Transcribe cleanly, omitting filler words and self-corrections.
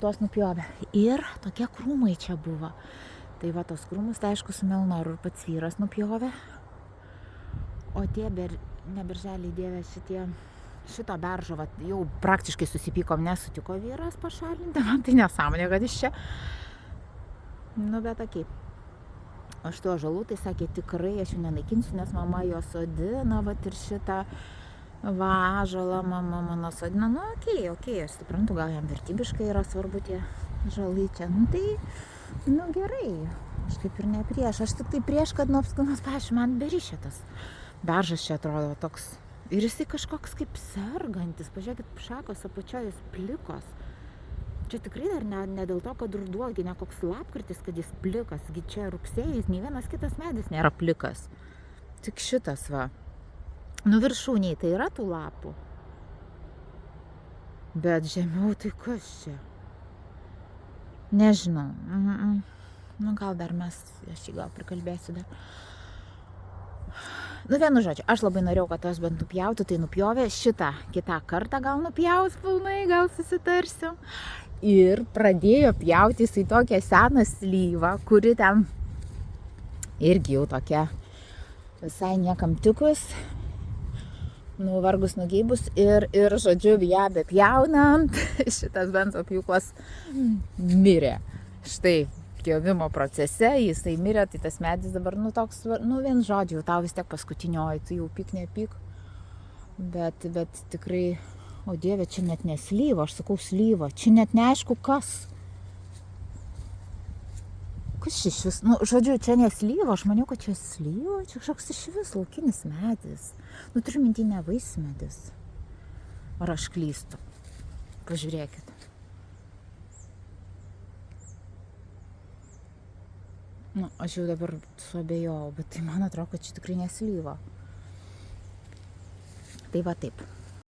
tuos nupjovė. Ir tokie krūmai čia buvo. Tai va, tos krūmus, tai aišku, su Melnoru ir pats vyras nupjovė. O tie ne birželį Dieve šito beržo, va, jau praktiškai susipykom, nesutiko vyras pašalinti. Man tai nesąmonė, kad iš čia. Nu, bet okei. O šito žalų, tai sakė, tikrai aš jų nenaikinsiu, nes mama jo sodina, va, ir šitą ąžuolą mama mano sodina. Nu, okei, aš suprantu, gal jam vertybiškai yra svarbu tie žalai čia. Nu, tai, nu, gerai. Aš kaip ir ne prieš. Aš tik tai prieš, kad nu apskrimas, pavyzdžiui, man berišė tas beržas čia atrodo toks. Ir jisai kažkoks kaip sergantis. Pažiūrėkit, šakos apačioje jis plikos. Čia tikrai dar ne dėl to, kad ruduo, ne koks lapkritis, kad jis plikas. Gi čia rugsėjais, nei vienas kitas medis nėra plikas. Tik šitas va. Nu viršūniai tai yra tų lapų. Bet žemiau tai kas čia? Nežinau. Nu gal dar aš jį gal prikalbėsiu dar. Nu vienu žodžiu, aš labai norėjau, kad tas bent nupjautų, tai nupjovė. Šitą kitą kartą gal nupjaus pilnai, gal susitarsim. Ir pradėjo pjauti jisai tokią seną slyvą, kuri ten irgi jau tokia visai niekam tikus, nuvargus nugeibus ir žodžiu, ją bepjaunant, šitas benzo pjūklas mirė. Štai pjovimo procese jisai mirė, tai tas medis dabar, nu toks, nu vien žodžiu, tau vis tiek paskutinioji, tu jau pyk, nepyk, bet tikrai, o Dieve, čia net neslyva, aš sakau slyva, čia net neaišku kas. Kas čia šis, nu žodžiu, čia neslyva, aš maniau, kad čia slyva, čia kažkoks išvis laukinis medis. Nu turiu minty ne vaismedis. Ar aš klystu? Pažiūrėkit. Nu, aš jau dabar suabejojau, bet tai man atrodo, kad čia tikrai neslyva. Tai va taip.